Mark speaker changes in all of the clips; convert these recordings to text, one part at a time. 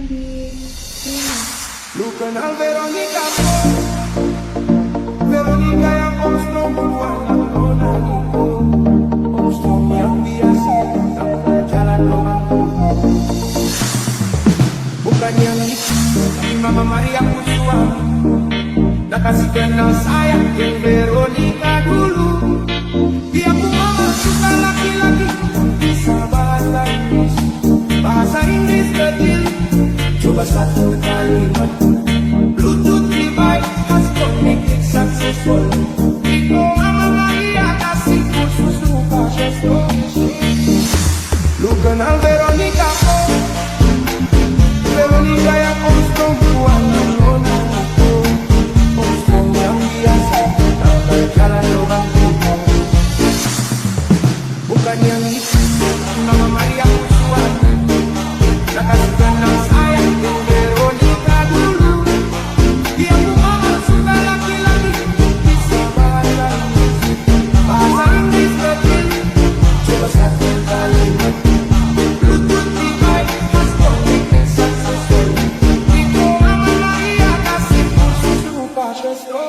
Speaker 1: Fandi.
Speaker 2: Lu kenal Veronica, Veronica yang kosong bukan nona itu, kosong yang biasa tak berjalan lubang. Bukan yang itu, tapi Mama Maria Kusua. Tak kasih kenal sayang yang Veronica dulu. Dia pun mama suka laki-laki bisa bahasa Inggris, bahasa Inggris kecil. Coba satu kalimat, Bluetooth device has connected successful. Iko Mama Maria kasih kursus suka gesto. Lu kenal Veronica kok? Veronica yang kosong bukan nona itu, kosong yang biasa tak berjalan lubang itu. Bukan yang itu, Mama Maria Kusua. Tak kasih kenal sayang yang Veronica dulu. Dia pun mama suka laki-laki bisa bahasa Inggris, bahasa Inggris kecil. Coba satu kalimat, Bluetooth device has connected successful. Iko Mama Maria kasih kursus rupa gesto.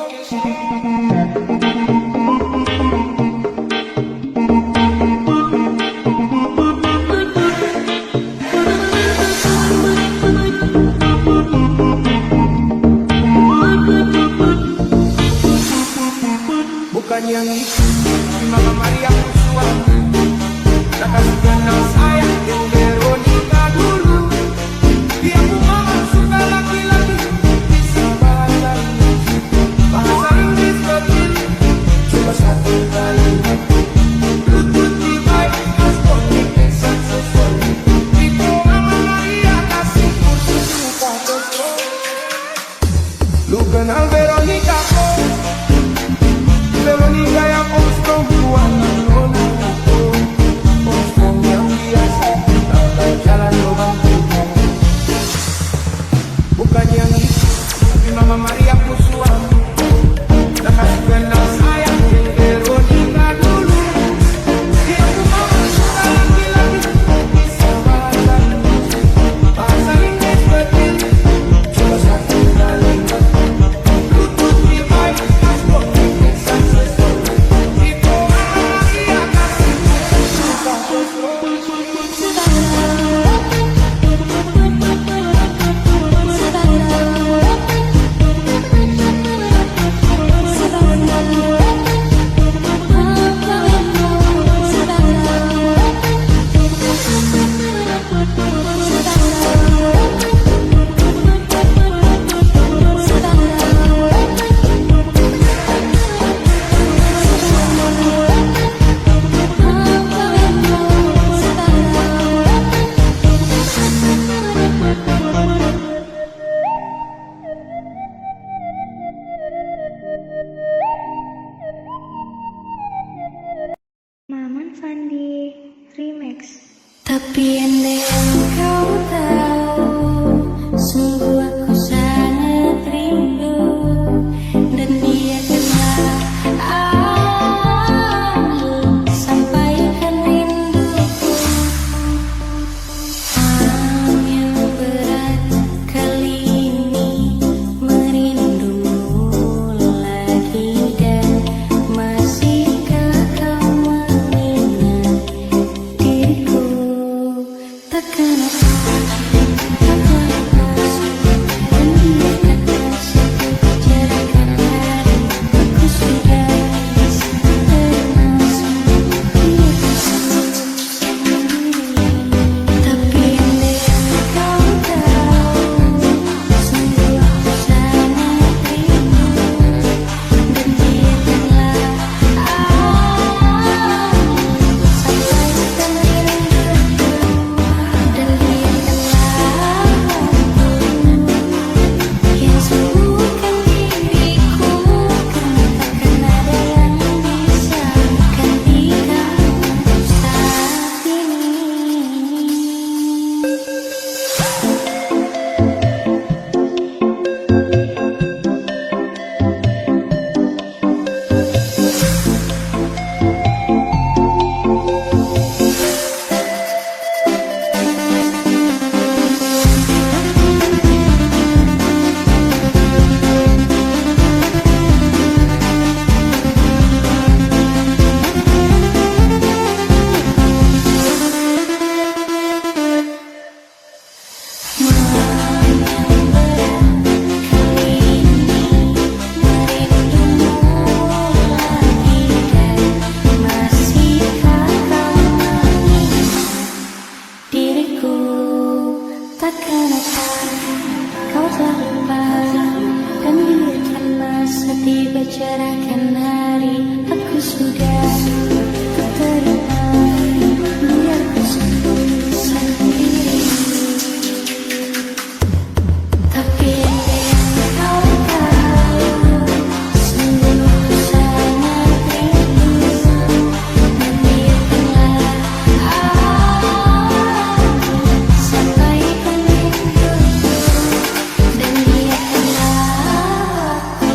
Speaker 2: Bukan yang itu, Mama Maria Kusua. Tak kasih kenal sayang yang Veronica dulu. Dia pun mama suka laki-laki bisa bahasa Inggris, bahasa Inggris kecil. Coba satu kalimat, Bluetooth device has connected successful. Iko Mama Maria kasih kursus rupa gesto. Lu kenal Veronica kok? Veronica yang kosong bukan nona itu, kosong yang biasa tak berjalan lubang itu. Bukan yang itu, tapi Mama Maria Kusua. Tak kasih kenal sayang yang Veronica dulu. Dia pun mama suka laki-laki bisa bahasa Inggris, bahasa Inggris kecil. Coba satu kalimat, Bluetooth device has connected successful. Iko Mama Maria kasih kursus rupa gesto.
Speaker 1: Maman Fandi Remix.
Speaker 3: Tapi andai kau tahu, sungguh aku sangat rindu. Dan dia telah sampaikan rinduku. Hanya berat kali ini merindumu lagi. Dan masihkah kau mengingat diriku? Takkan aku dan dia telah Takkan apa kau telah lupa, dan biarkan masa tiba cerahkan hari. Aku sudah terima, biar ku sembuh sendiri. Tapi yang kau tahu, sungguh ku sangat rindu. Dan biarkanlah aku sampaikan rinduku. Dan biarkanlah aku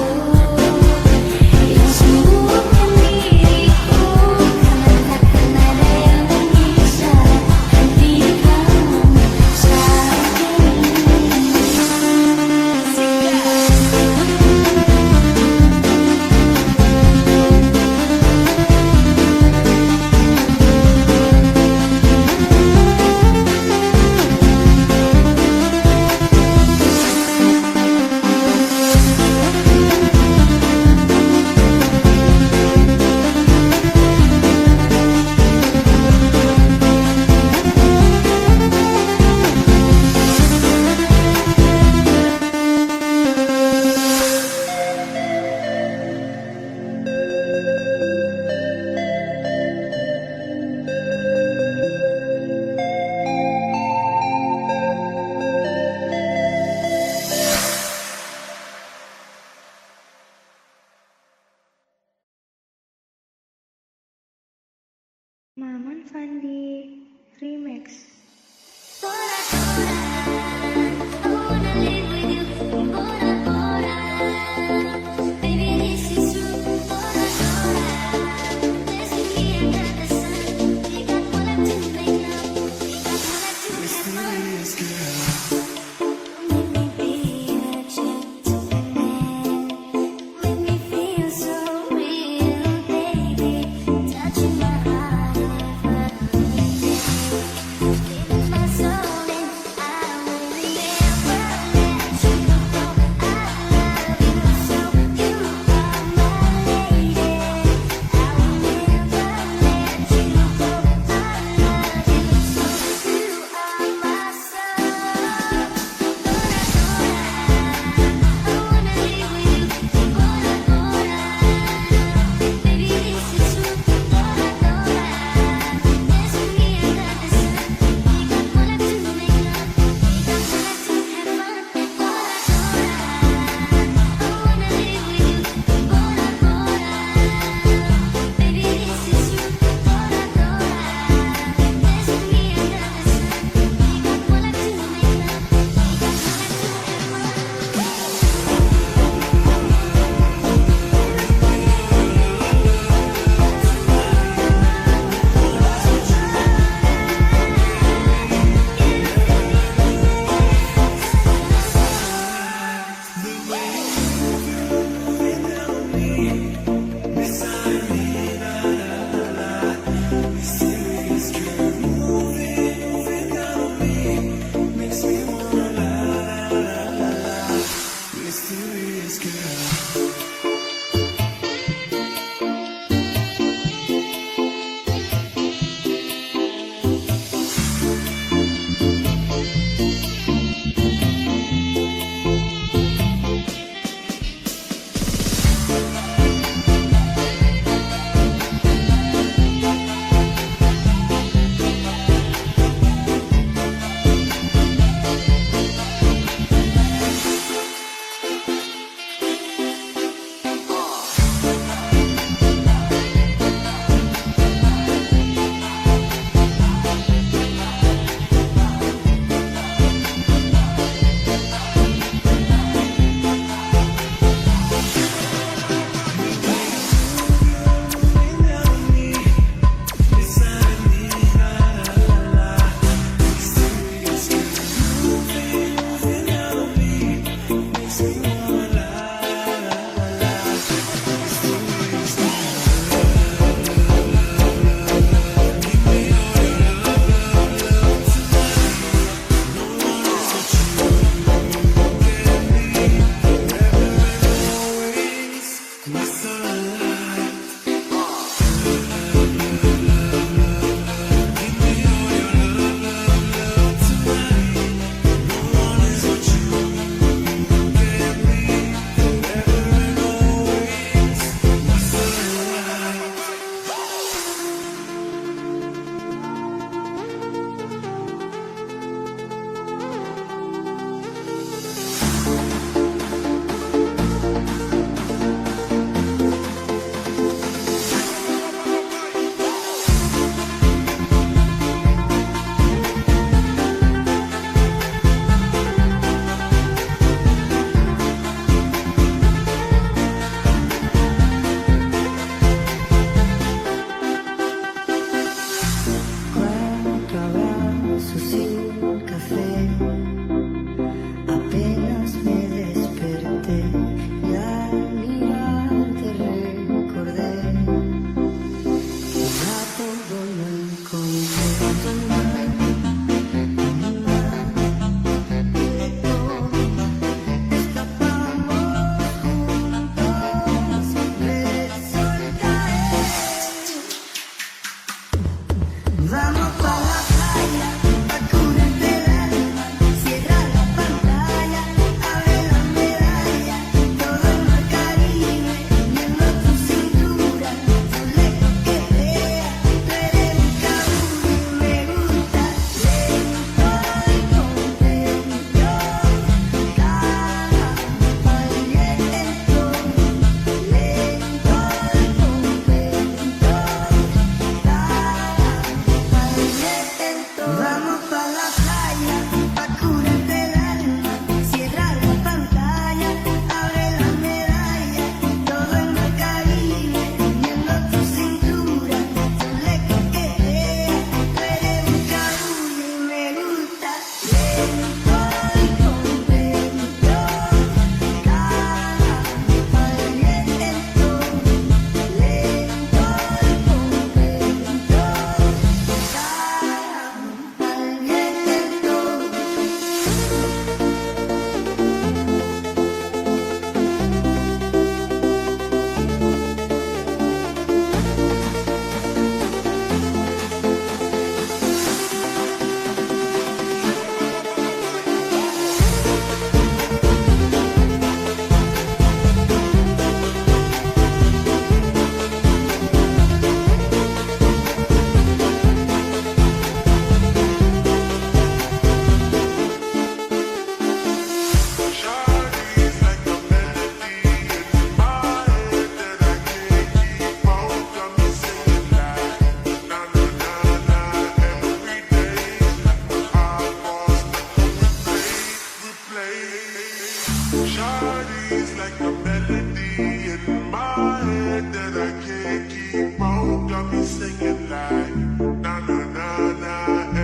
Speaker 2: Shawty's like a melody in my head that I can't keep on. Got me singing like na na na na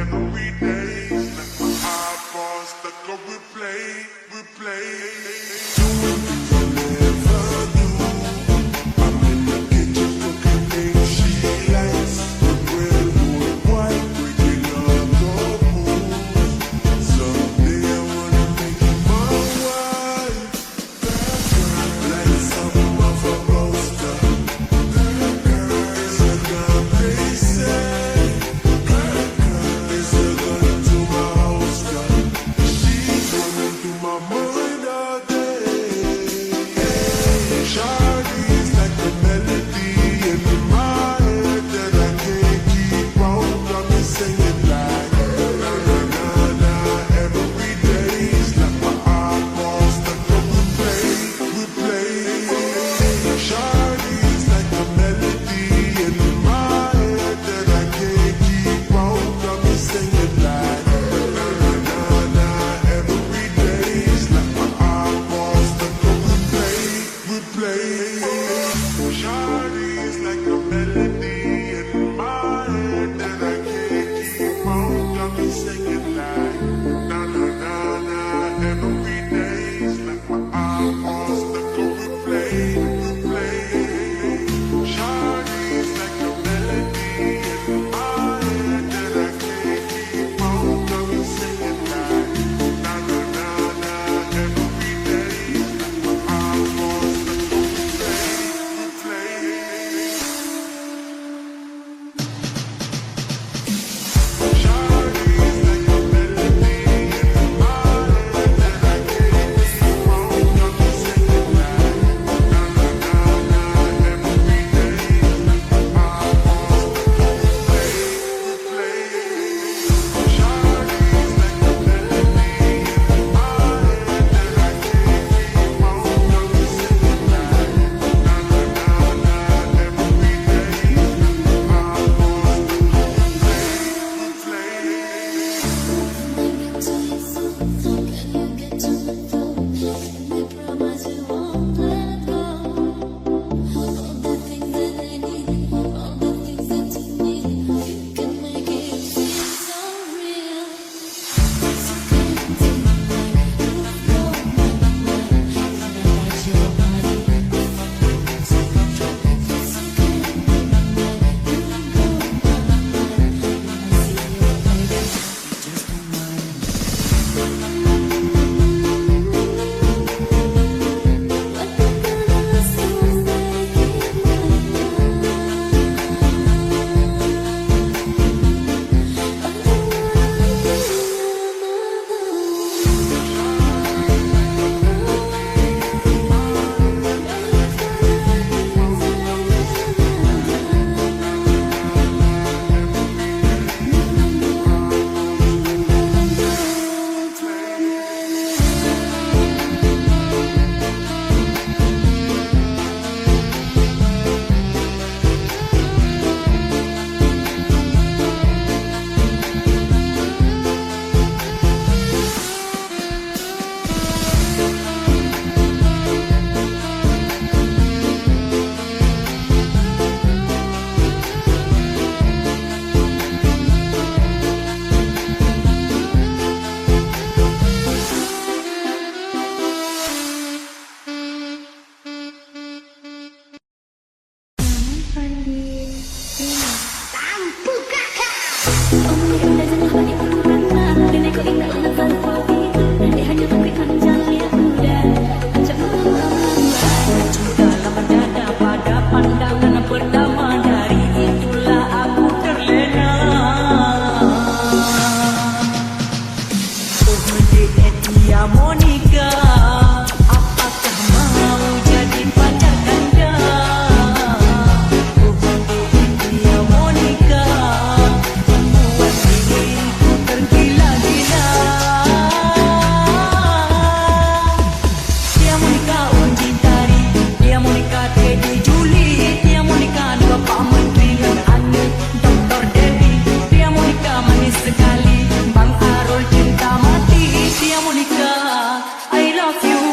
Speaker 2: every day. It's like my iPod stuck on replay, replay. Doing things I never do. I'm in the kitchen cooking things she likes. The red, wood, white, breaking up the rules. Someday I wanna make you my wife. Like something off a poster. It's a gun they say. It's a gun to my holster. She's running through my mind all day. Shawty's like a melody in my head that I can't keep on. Got me singing like na na na na every day. It's like my iPod stuck on replay, replay. Shawty's like a melody in my head that I can't keep on. Got me singing like na na na na every day. It's like my iPod stuck on replay, replay. Shawty's like a melody in my head that I can't keep on. Got me singing like na na na na every day. It's like my iPod stuck on replay, replay. Shawty's like a melody in my head that I can't keep on. Got me singing like na na na na every day. It's like my iPod stuck on replay, replay. Shawty's like a melody in my head that I can't keep on. Got me singing like na na na na every day. Like my iPod stuck on replay, replay. Shawty's like a melody in my head that I can't keep on. Got me singing like na na na na every day. Like my iPod stuck on replay, replay.
Speaker 3: I love you.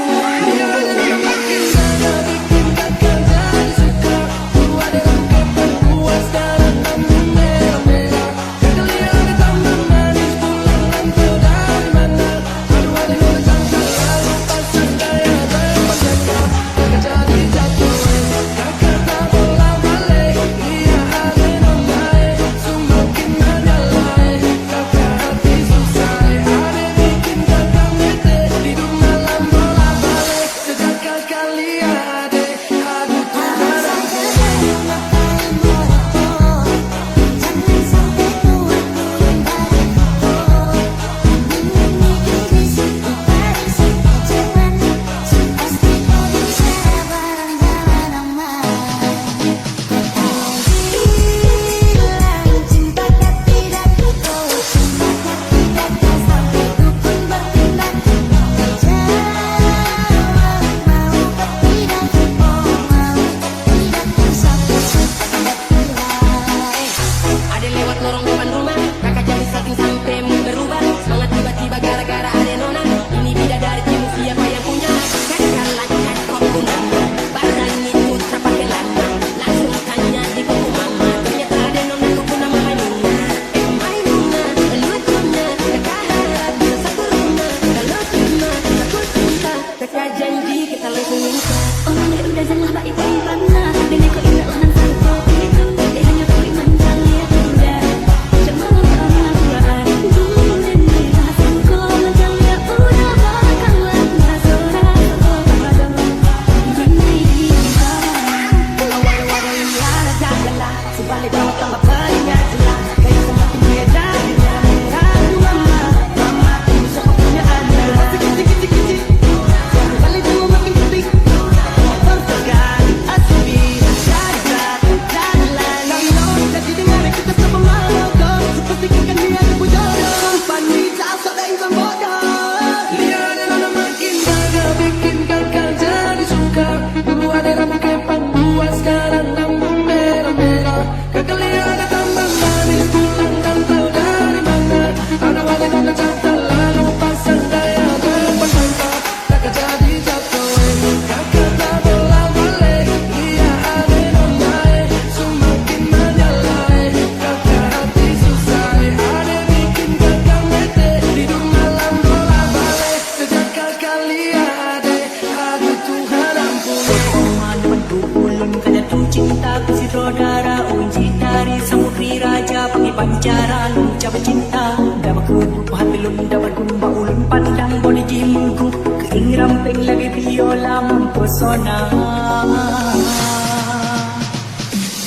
Speaker 4: pancaran ucap cinta dapat ku hati lum dapat ku ulun pandang body jimku keing ramping lagi biola mempesona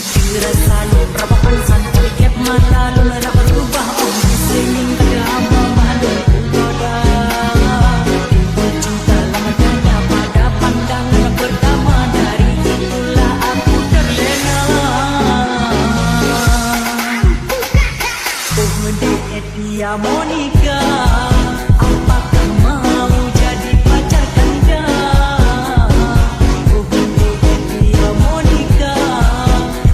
Speaker 4: dirasa lu berapa pansan tiket mata lu nak berubah om singing kedama malu goda timbul cinta lama tanda pada pandangan pertama dari itulah aku terlena dia Monica, apakah mau jadi pacar Anda? Dia Monica,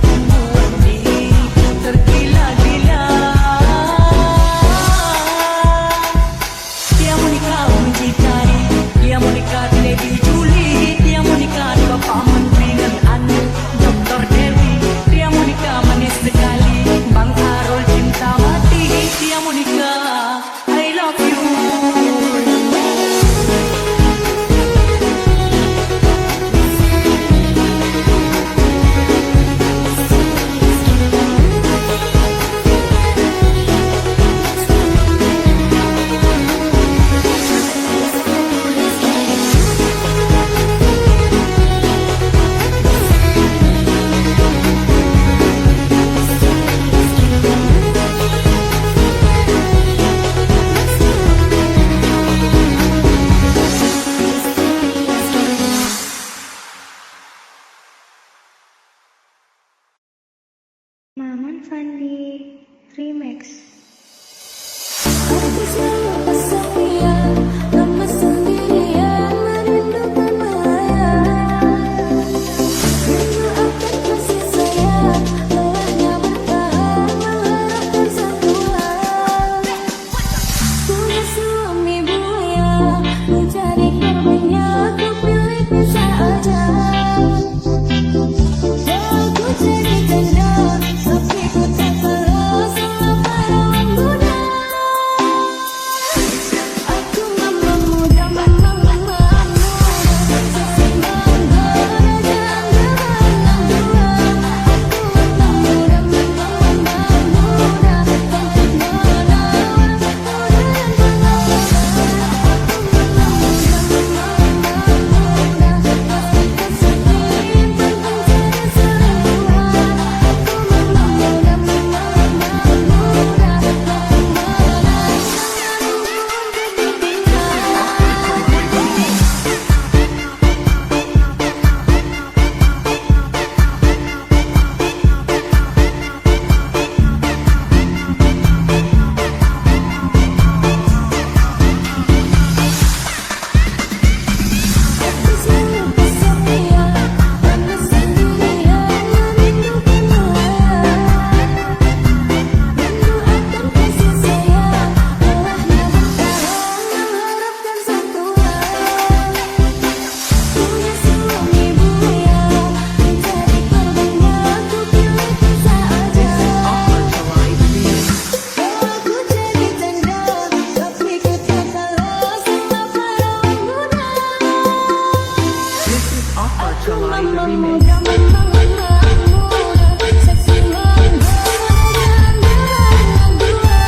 Speaker 4: membuat diriku tergila-gila. Dia Monica mencintai, dia Monica tidak diculik, dia Monica di bapak menteri dan anu Dr. Dewi, dia Monica manis sekali, Bang Karol cinta mati. Dia Monica, I love you.
Speaker 1: Maman Fandi Remix.
Speaker 3: Aku selalu bersayang, lama sendirian merindukan melayang. Rindu akan kasih sayang, lelahnya bertahan mengharapkan sentuhan. Punya suami buaya, mencari korbannya, ku pilih pisah aja. Aku jadi janda, tapi ku tak kalah sama perawan muda. Aku mama muda, mama muda, seksi mangga, janda anak dua. Aku mama muda, mama muda, cantik menawan, muda dan pengalaman. Aku mama muda, pasti kesepian, tentang jadi selingkuhan. Aku mama muda, aku selalu kesepian, lama sendirian merindukan melayang. Rindu akan kasih sayang, lelahnya bertahan mengharapkan sentuhan. Punya suami buaya, mencari korbannya, ku pilih pisah aja. Aku jadi janda, tapi ku tak kalah sama perawan muda. Aku mama muda, mama muda, seksi mangga, janda anak dua.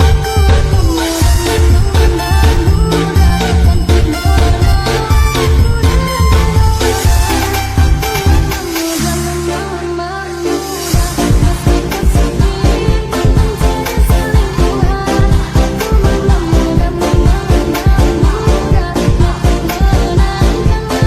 Speaker 3: Aku mama muda, mama muda, cantik menawan, muda dan pengalaman. Aku mama muda, pasti kesepian, tentang jadi selingkuhan. Aku mama muda, mama muda, tak menang, jangan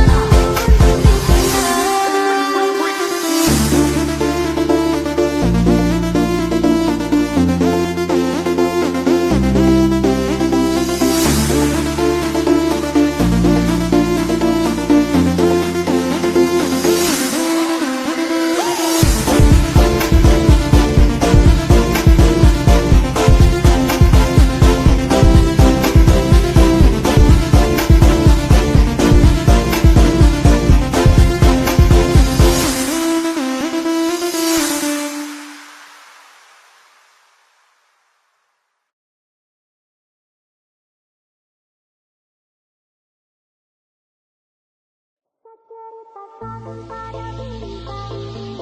Speaker 3: ceritakan pada bintang-bintang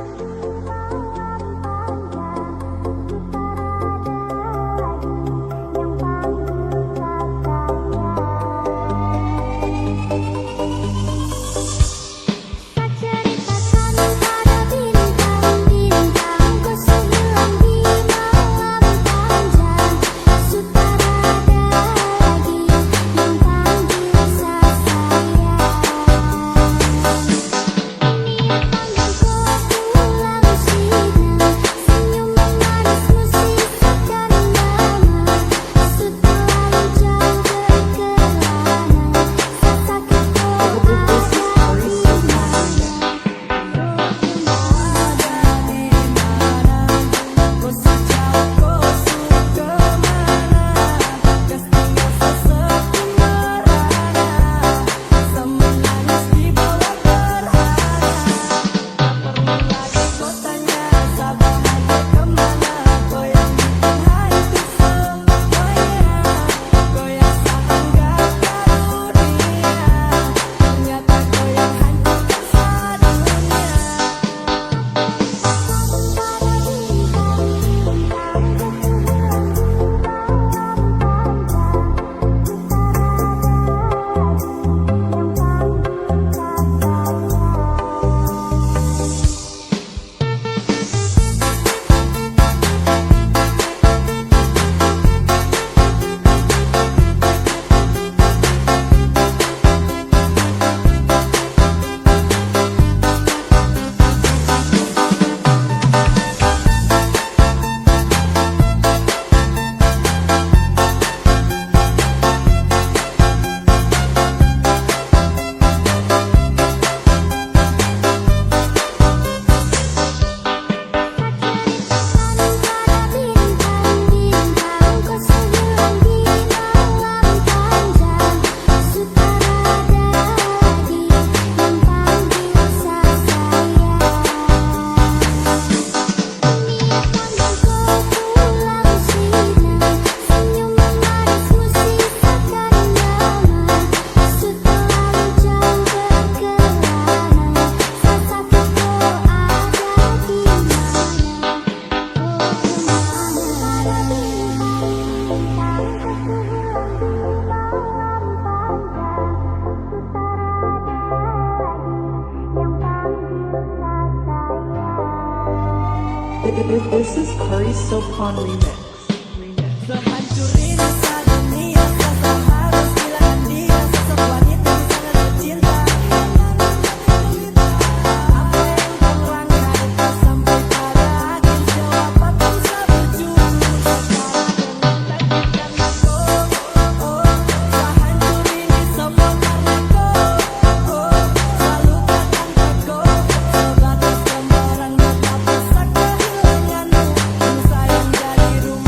Speaker 3: kesulitan malam panjang.
Speaker 5: This is Curry Sopon remix.
Speaker 3: Sehancur ini dunia, seseorang harus kehilangan dia. Sosok wanita yang sangat tercinta. Apa yang terangkai tak sampai pada akhir. Jawaban bangsa berjuru sekarang dengan takdirkan aku. Sehancur ini semua karenaku. Selalu takkan teguh sebatas gambaran betapa kehilanganmu. Yang sayang jadi rumah.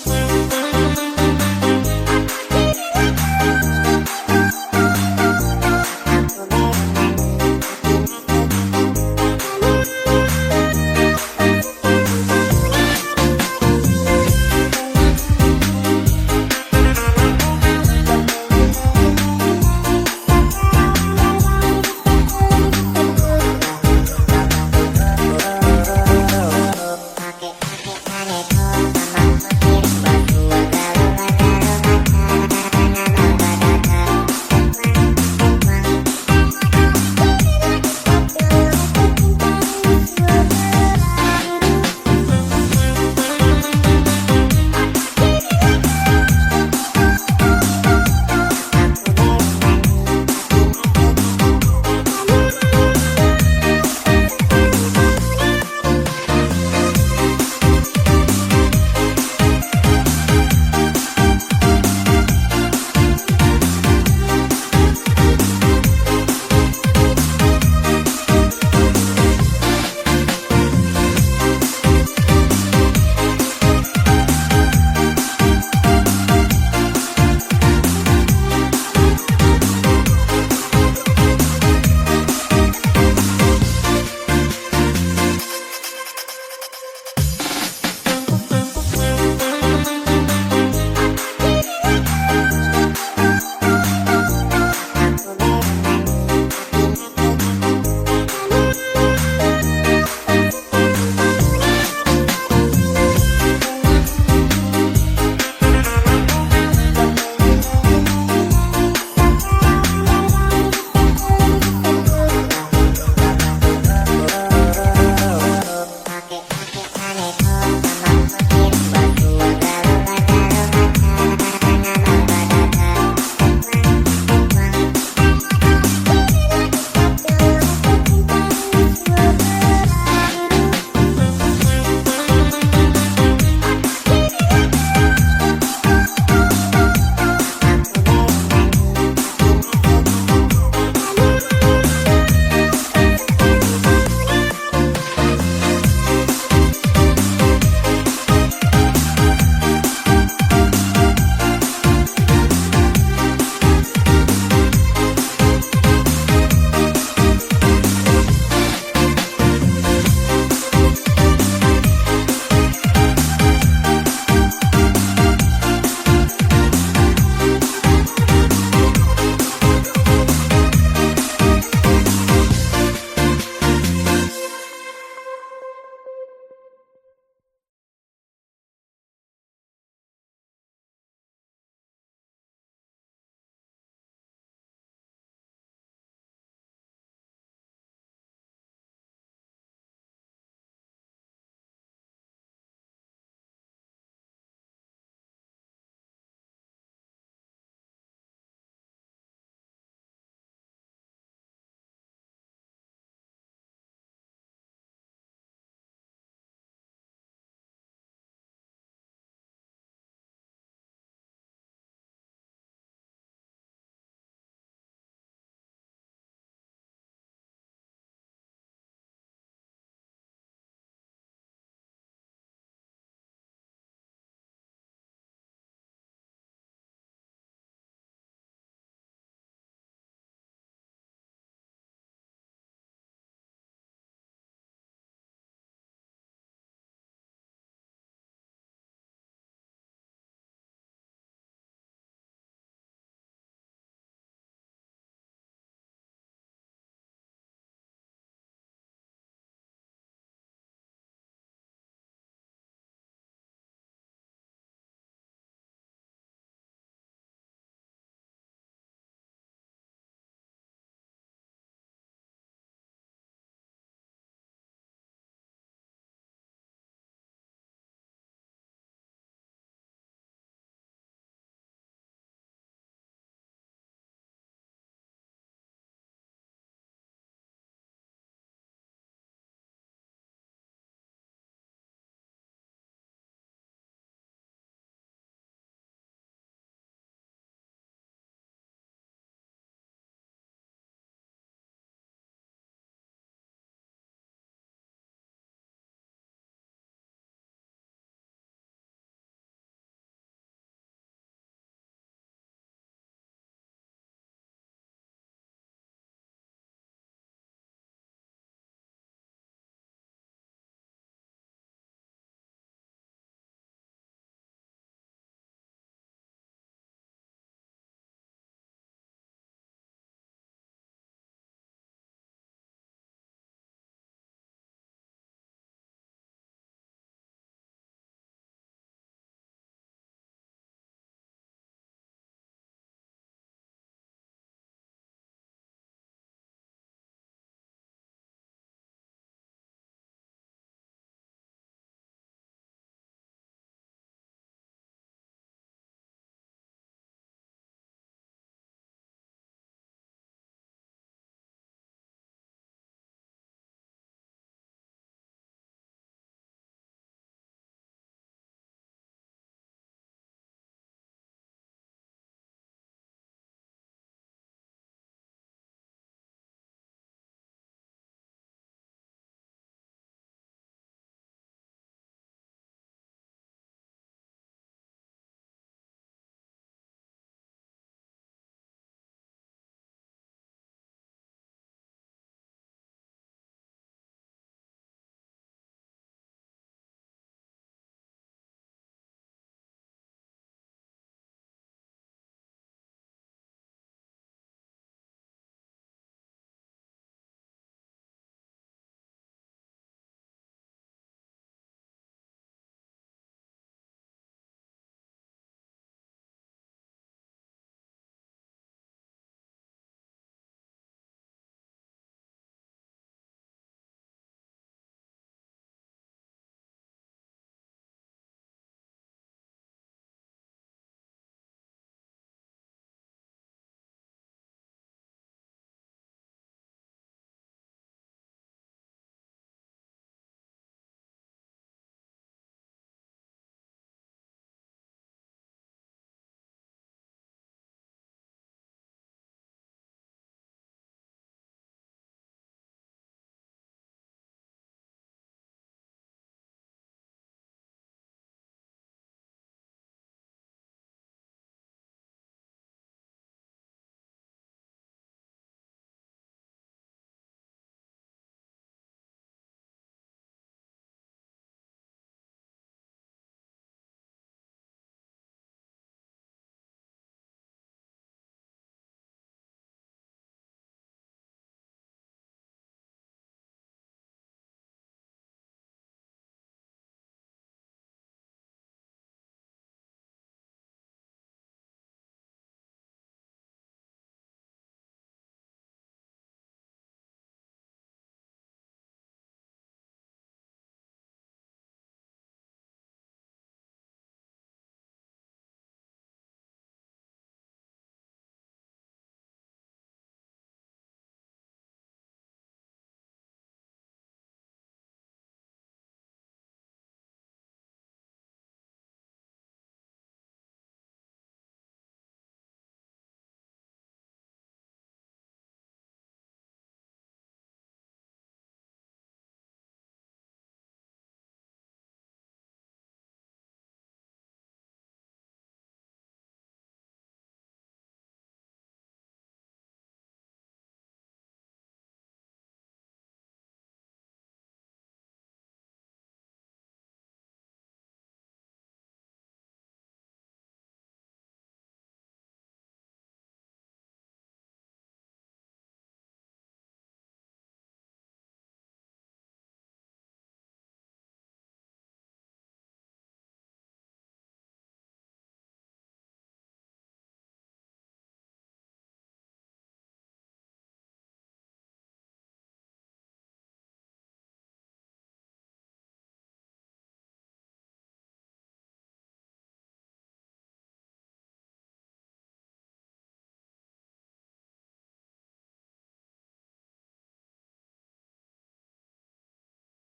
Speaker 2: Thank